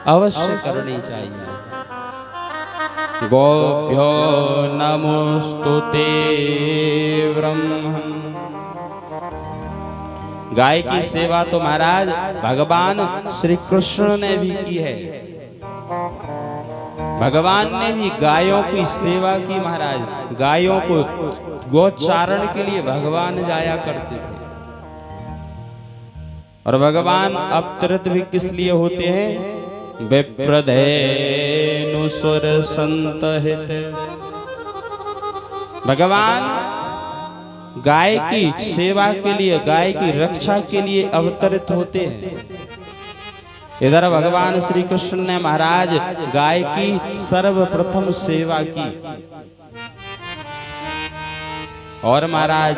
अवश्य करनी चाहिए। गोभ्यो नमोस्तुते ब्रह्मन्। गाय की सेवा तो महाराज भगवान श्री कृष्ण ने भी की है। भगवान ने भी गायों की सेवा की महाराज। गायों को गोचारण के लिए भगवान जाया करते थे। और भगवान अवतरित भी किस लिए होते हैं? विप्रधेनु सुर संत हित। भगवान गाय की सेवा के लिए, गाय की रक्षा के लिए अवतरित होते हैं। इधर भगवान श्री कृष्ण ने महाराज गाय की सर्वप्रथम सेवा की। और महाराज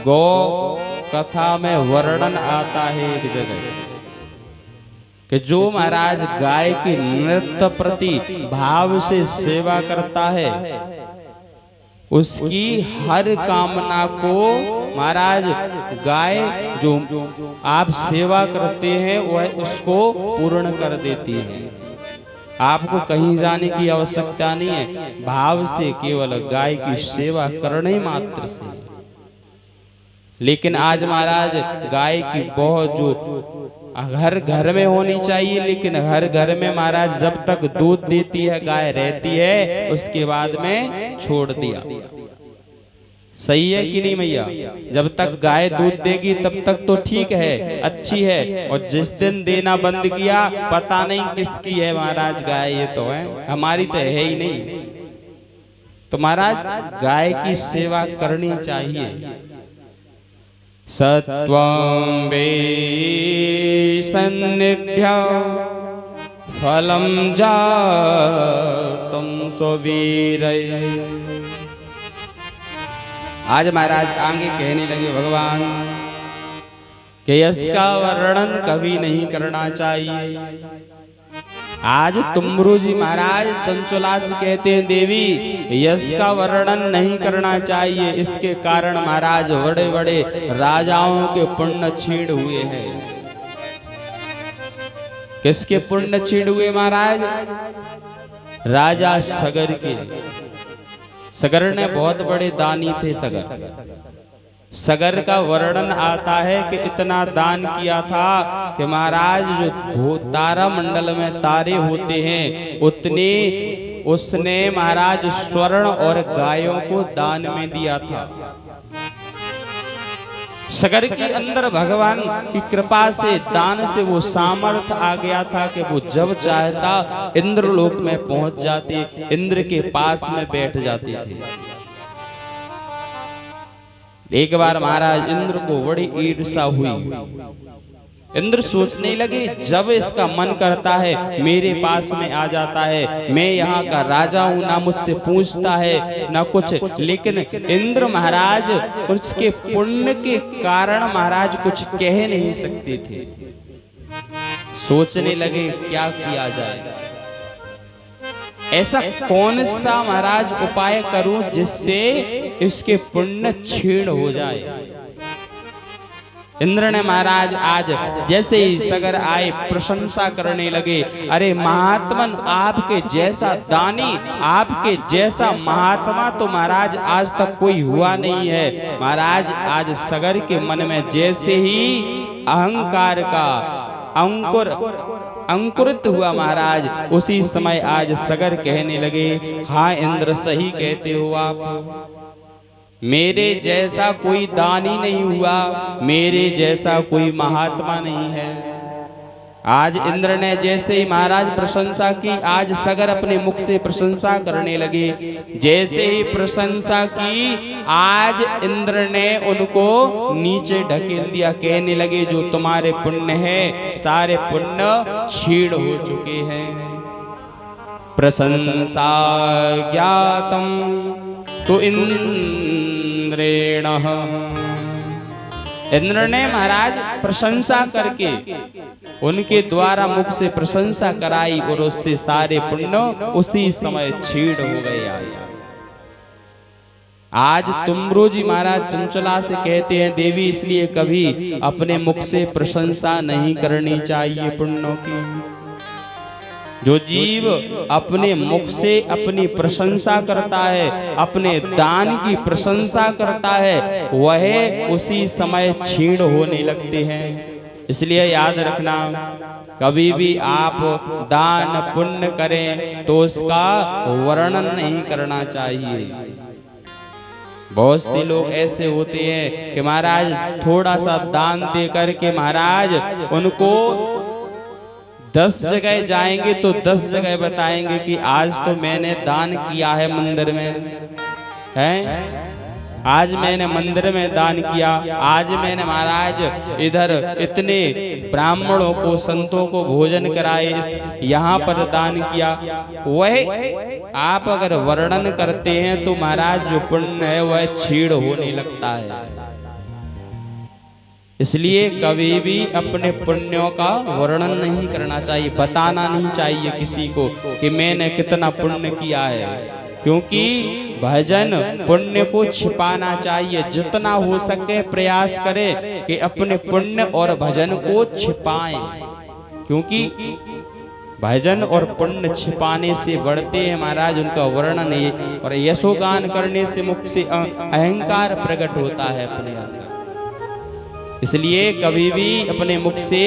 गौ कथा में वर्णन आता है एक जगह कि जो महाराज गाय की नृत्य प्रति भाव से सेवा करता है, उसकी हर कामना को महाराज गाय जो आप सेवा करते हैं वह उसको पूर्ण कर देती है। आपको कहीं जाने की आवश्यकता नहीं है, भाव से केवल गाय की सेवा करने मात्र से। लेकिन आज महाराज गाय की बहुत जो घर घर में होनी चाहिए, लेकिन हर घर में महाराज जब तक दूध देती है गाय रहती है, उसके बाद में छोड़ दिया। सही है कि नहीं मैया? जब तक गाय दूध देगी तब तक तो ठीक है, अच्छी है। और जिस दिन देना बंद किया, पता नहीं किसकी है महाराज गाय, ये तो है हमारी तो है ही नहीं। तो महाराज गाय की सेवा करनी चाहिए। सत्वं वे सन्निध्य फलं जातं स्ववीरये। आज महाराज आगे कहने लगे भगवान कि इसका वर्णन कभी नहीं करना चाहिए। आज तुमरू जी महाराज चंचला से कहते हैं देवी यश का वर्णन नहीं करना चाहिए। इसके कारण महाराज बड़े बड़े राजाओं के पुण्य छीण हुए हैं। किसके पुण्य छीण हुए महाराज? राजा सगर के। सगर ने बहुत बड़े दानी थे। सगर का वर्णन आता है कि इतना दान किया था कि महाराज जो तारा मंडल में तारे होते हैं उतने उसने महाराज स्वर्ण और गायों को दान में दिया था। सगर के अंदर भगवान की कृपा से दान से वो सामर्थ्य आ गया था कि वो जब चाहता इंद्रलोक में पहुंच जाते, इंद्र के पास में बैठ जाते थे। एक बार महाराज इंद्र को बड़ी ईर्ष्या हुई। इंद्र सोचने लगे जब इसका मन करता है मेरे पास में आ जाता है, मैं यहाँ का राजा हूँ, ना मुझसे पूछता है ना कुछ। लेकिन इंद्र महाराज उसके पुण्य के कारण महाराज कुछ कह नहीं सकते थे। सोचने लगे क्या किया जाए, ऐसा कौन सा महाराज उपाय करूं जिससे इसके पुण्य क्षीण हो जाए। इंद्र ने महाराज आज जैसे ही सगर आए प्रशंसा करने लगे। अरे महात्मन आपके जैसा दानी, आपके जैसा महात्मा तो महाराज आज तक कोई हुआ नहीं है। महाराज आज सगर के मन में जैसे ही अहंकार का अंकुरित हुआ महाराज, उसी समय आज सगर कहने लगे हाँ इंद्र सही कहते हो आप, मेरे जैसा कोई दानी नहीं हुआ, मेरे जैसा कोई महात्मा नहीं है। आज इंद्र ने जैसे ही महाराज प्रशंसा की, आज सगर अपने मुख से प्रशंसा करने लगे। जैसे ही प्रशंसा की आज इंद्र ने उनको नीचे ढकेल दिया। कहने लगे जो तुम्हारे पुण्य है सारे पुण्य क्षीण हो चुके हैं। प्रशंसा ज्ञातम तो इंद्रेण, इंद्र ने महाराज प्रशंसा करके उनके द्वारा मुख से प्रशंसा कराई और उससे सारे पुण्य उसी समय छीड़ हो गए। आज तुमरू जी महाराज चंचला से कहते हैं देवी इसलिए कभी अपने मुख से प्रशंसा नहीं करनी चाहिए पुण्यों की। जो जीव अपने मुख से अपनी प्रशंसा करता है, अपने दान की प्रशंसा करता है, वह उसी समय क्षीण होने लगते हैं। इसलिए याद रखना, कभी भी आप दान पुण्य करें तो उसका वर्णन नहीं करना चाहिए। बहुत से लोग ऐसे होते हैं कि महाराज थोड़ा सा दान दे करके महाराज उनको 10 जगह जाएंगे तो 10 जगह बताएंगे कि आज तो मैंने दान किया है मंदिर में, है आज मैंने मंदिर में दान किया, आज मैंने महाराज इधर इतने ब्राह्मणों को संतों को भोजन कराए, यहाँ पर दान किया। वह आप अगर वर्णन करते हैं तो महाराज जो पुण्य है वह क्षीण होने लगता है। इसलिए कभी भी अपने पुण्यों का वर्णन नहीं करना चाहिए, बताना नहीं चाहिए किसी को कि मैंने कितना पुण्य किया है, क्योंकि भजन पुण्य को छिपाना चाहिए। जितना हो सके प्रयास करें कि अपने पुण्य और भजन को छिपाएं, क्योंकि भजन और पुण्य छिपाने से बढ़ते हैं महाराज उनका वर्णन है, और यशोगान करने से मुख से अहंकार प्रकट होता है अपने अंदर। इसलिए कभी भी अपने मुख से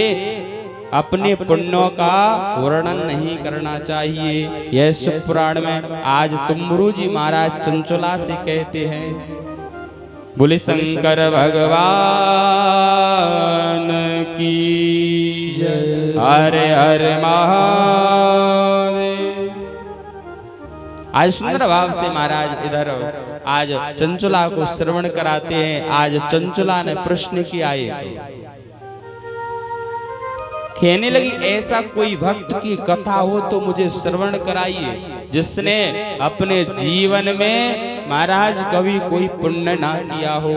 अपने पुण्यों का वर्णन नहीं करना चाहिए। यह शिव पुराण में आज तुमरू जी महाराज चंचला से कहते हैं, बोले शंकर भगवान की जय, हरे हरे महादेव। आज सुंदर भाव से महाराज इधर आज चंचला को श्रवण कराते हैं। आज चंचला ने प्रश्न किया, कहने लगी ऐसा कोई भक्त की कथा हो तो मुझे श्रवण कराइए जिसने अपने जीवन में महाराज कभी कोई पुण्य ना किया हो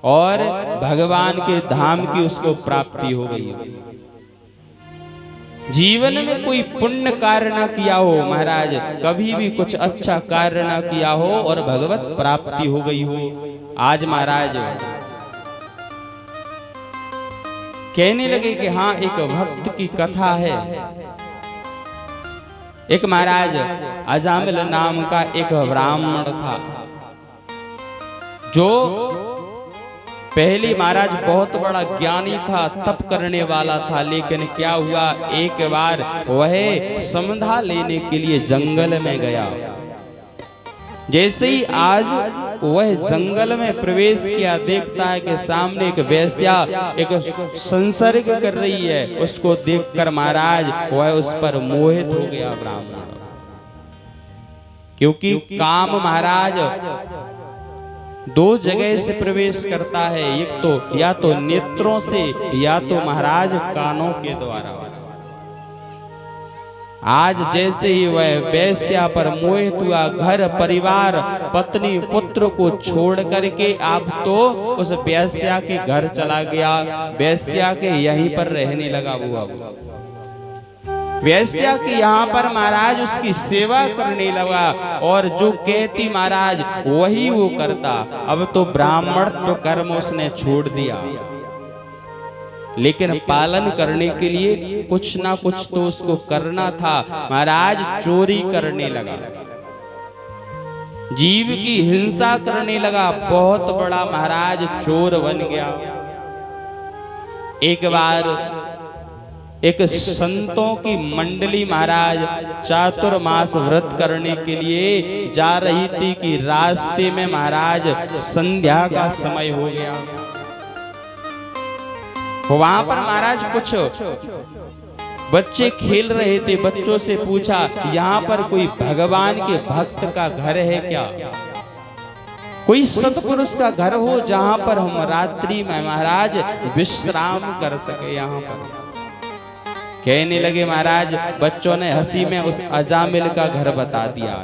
और भगवान के धाम की उसको प्राप्ति हो गई हो। जीवन में कोई पुण्य कार्य ना किया हो महाराज, कभी भी कुछ अच्छा कार्य ना किया हो और भगवत प्राप्ति हो गई हो। आज महाराज कहने लगे कि हाँ एक भक्त की कथा है। एक महाराज अजामिल नाम का एक ब्राह्मण था, जो पहले महाराज बहुत बड़ा ज्ञानी था, तप करने वाला था। लेकिन क्या हुआ, एक बार वह समधा लेने के लिए जंगल में गया। जैसे ही आज वह जंगल में प्रवेश किया, देखता है कि सामने एक वेश्या एक संसर्ग कर रही है। उसको देखकर महाराज वह उस पर मोहित हो गया ब्राह्मण, क्योंकि काम महाराज दो जगह से प्रवेश करता है, एक तो या तो नेत्रों से या तो महाराज कानों के द्वारा। आज जैसे ही वह वेश्या पर मोहित हुआ, घर परिवार पत्नी पुत्र को छोड़ करके आप तो उस वेश्या के घर चला गया, वेश्या के यहीं पर रहने लगा। वो वेश्या के यहाँ पर महाराज उसकी सेवा करने लगा, और जो कहती महाराज वही वो करता। अब तो ब्राह्मण तो कर्म उसने छोड़ दिया, लेकिन पालन करने के लिए कुछ ना कुछ तो उसको करना था। महाराज चोरी करने लगा, जीव की हिंसा करने लगा, बहुत बड़ा महाराज चोर बन गया। एक बार एक संतों की मंडली महाराज चातुर्मास व्रत करने के लिए जा रही थी कि रास्ते में महाराज संध्या का समय हो गया। वहां पर महाराज कुछ बच्चे खेल रहे थे। बच्चों से पूछा, यहाँ पर कोई भगवान के भक्त का घर है क्या? कोई सतपुरुष का घर हो जहां पर हम रात्रि में महाराज विश्राम कर सके। यहाँ पर कहने लगे महाराज, बच्चों ने हंसी में उस अजामिल का घर बता दिया।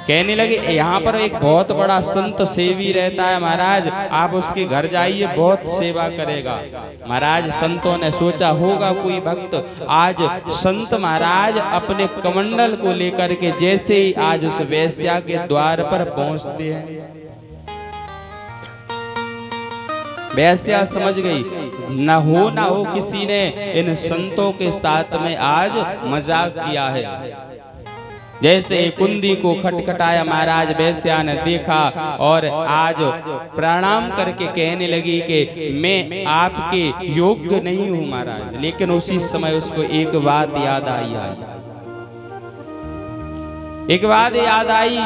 कहने लगे यहाँ पर एक बहुत बड़ा संत सेवी रहता है महाराज, आप उसके घर जाइए, बहुत सेवा करेगा। महाराज संतों ने सोचा होगा कोई भक्त। आज संत महाराज अपने कमंडल को लेकर के जैसे ही आज उस वेश्या के द्वार पर पहुंचते हैं, वेश्या समझ गई न हो किसी ने इन संतों के साथ में आज मजाक किया है। जैसे कुंदी को खटखटाया, महाराज वेश्या ने देखा और आज प्रणाम करके कहने लगी कि मैं आपके योग्य नहीं हूं महाराज। लेकिन उसी समय उसको एक बात याद आई, एक बात याद आई,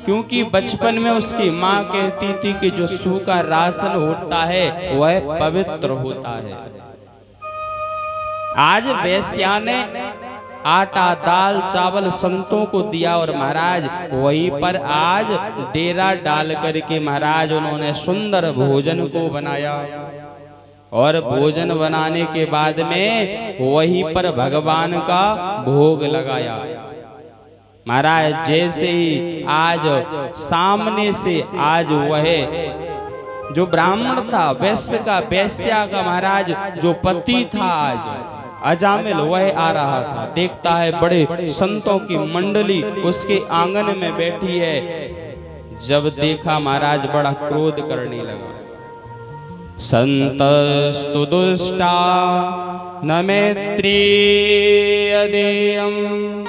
क्योंकि बचपन में उसकी माँ कहती थी कि जो सूखा राशन होता है वह पवित्र होता है। आज वेश्या ने आटा दाल चावल संतों को दिया और महाराज वहीं पर आज डेरा डाल करके महाराज उन्होंने सुंदर भोजन को बनाया और भोजन बनाने के बाद में वहीं पर भगवान का भोग लगाया। महाराज जैसे ही आज सामने से आज वह जो ब्राह्मण था, वेश्या का महाराज जो पति था आज अजामिल, वह आ रहा था। देखता है बड़े संतों की मंडली उसके आंगन में बैठी है। जब देखा महाराज बड़ा क्रोध करने लगा। संतस्तु दुष्टा न मैत्री अदेयम्,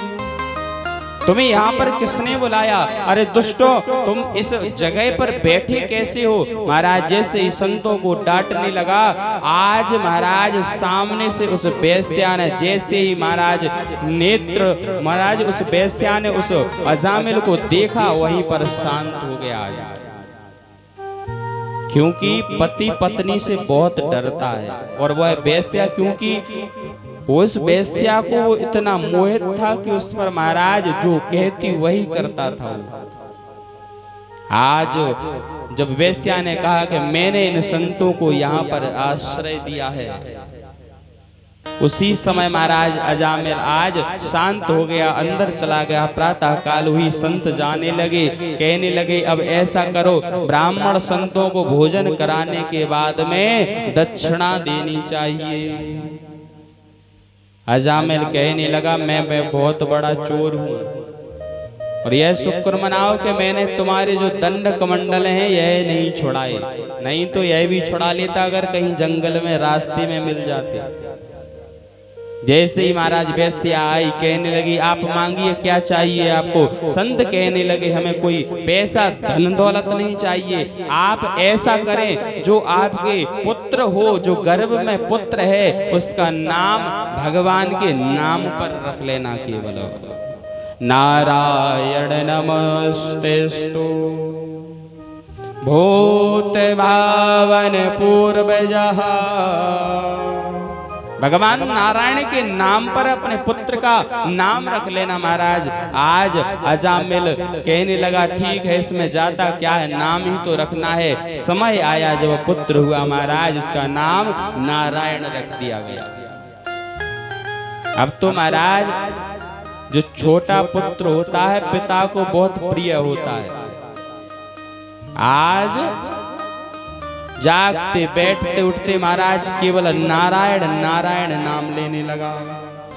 तुम्हें यहाँ पर किसने बुलाया? अरे दुष्टो, तुम इस जगह पर बैठे कैसे हो? महाराज जैसे ही संतों को डांटने लगा, आज महाराज सामने से उस वेश्या ने जैसे ही महाराज नेत्र महाराज उस वेश्या ने उस अजामिल को देखा, वहीं पर शांत हो गया। क्योंकि पति पत्नी से बहुत डरता है और वह वेश्या, क्योंकि उस वेश्या को वो इतना मोहित था कि उस पर महाराज जो कहती वही करता था। आज जब वेश्या ने कहा कि मैंने इन संतों को यहाँ पर आश्रय दिया है, उसी समय महाराज अजामिल आज शांत हो गया, अंदर चला गया। प्रातः काल हुई, संत जाने लगे, कहने लगे अब ऐसा करो, ब्राह्मण संतों को भोजन कराने के बाद में दक्षिणा देनी चाहिए। अजामिल कहने लगा मैं बहुत बड़ा चोर हूँ और यह शुक्र मनाओ कि मैंने तुम्हारे जो दंड कमंडल हैं यह नहीं छुड़ाए, नहीं तो यह भी छुड़ा लेता अगर कहीं जंगल में रास्ते में मिल जाते। जैसे ही महाराज वेश्या आई, कहने लगी आप मांगिए क्या चाहिए आपको? संत कहने लगे हमें कोई पैसा धन दौलत नहीं चाहिए, आप ऐसा करें जो आपके पुत्र हो, जो गर्भ में पुत्र है उसका नाम भगवान के नाम पर रख लेना केवल। नारायण नमस्तेस्तु भूत भावन पूर्वजः, भगवान नारायण के नाम पर अपने पुत्र का नाम रख लेना। महाराज आज अजामिल कहने लगा ठीक है, इसमें जाता क्या है, नाम ही तो रखना है। समय आया जब पुत्र हुआ महाराज, उसका नाम नारायण रख दिया गया। अब तो महाराज जो छोटा पुत्र होता है पिता को बहुत प्रिय होता है। आज जागते बैठते उठते महाराज केवल नारायण नारायण नाम लेने लगा।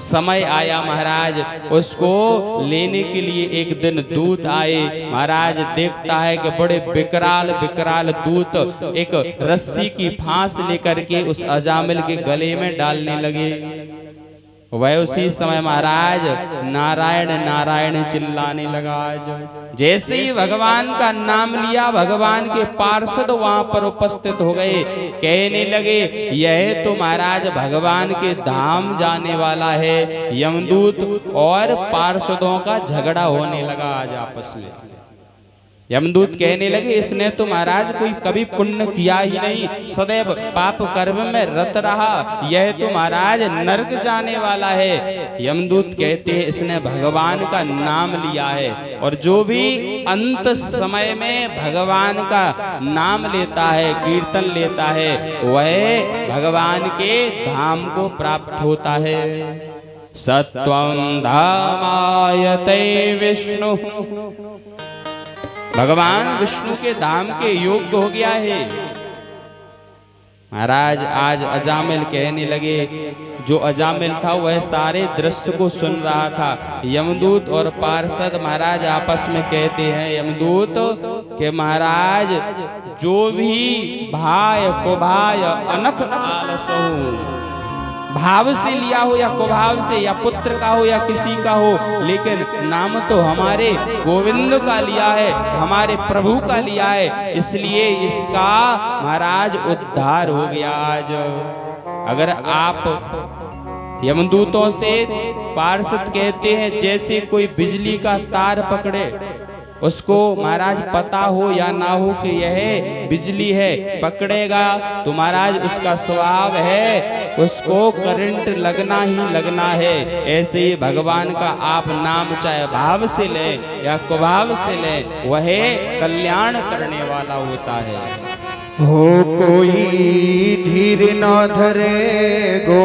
समय आया महाराज उसको लेने के लिए, एक दिन दूत आए। महाराज देखता है कि बड़े विकराल विकराल दूत एक रस्सी की फांस लेकर के उस अजामिल के गले में डालने लगे। वह उसी समय महाराज नारायण नारायण चिल्लाने लगा। जैसे ही भगवान का नाम लिया, भगवान के पार्षद वहां पर उपस्थित हो गए, कहने लगे यह तो महाराज भगवान के धाम जाने वाला है। यमदूत और पार्षदों का झगड़ा होने लगा आज आपस में। यमदूत कहने लगे इसने तो महाराज कोई कभी पुण्य किया ही नहीं, सदैव पाप कर्म में रत रहा, यह तो महाराज नरक जाने वाला है। यमदूत कहते हैं इसने भगवान का नाम लिया है, और जो भी अंत समय में भगवान का नाम लेता है, कीर्तन लेता है, वह भगवान के धाम को प्राप्त होता है। सत्वं धामायते विष्णु, भगवान विष्णु के धाम के योग्य हो गया है। महाराज आज अजामिल कहने लगे, जो अजामिल था वह सारे दृश्य को सुन रहा था। यमदूत और पार्षद महाराज आपस में कहते हैं, यमदूत के महाराज जो भी भाय कुभाय अनख आलसहु, भाव से लिया हो या कुभाव से, या पुत्र का हो या किसी का हो, लेकिन नाम तो हमारे गोविंद का लिया है, हमारे प्रभु का लिया है, इसलिए इसका महाराज उद्धार हो गया आज। अगर आप यमदूतों से पार्षद कहते हैं, जैसे कोई बिजली का तार पकड़े, उसको महाराज पता हो या ना हो कि यह बिजली है, पकड़ेगा तो महाराज उसका स्वभाव है, उसको करंट लगना ही लगना है। ऐसे ही भगवान का आप नाम चाहे भाव से ले या कुभाव से ले, वह कल्याण करने वाला होता है। हो कोई धीर न धरे गो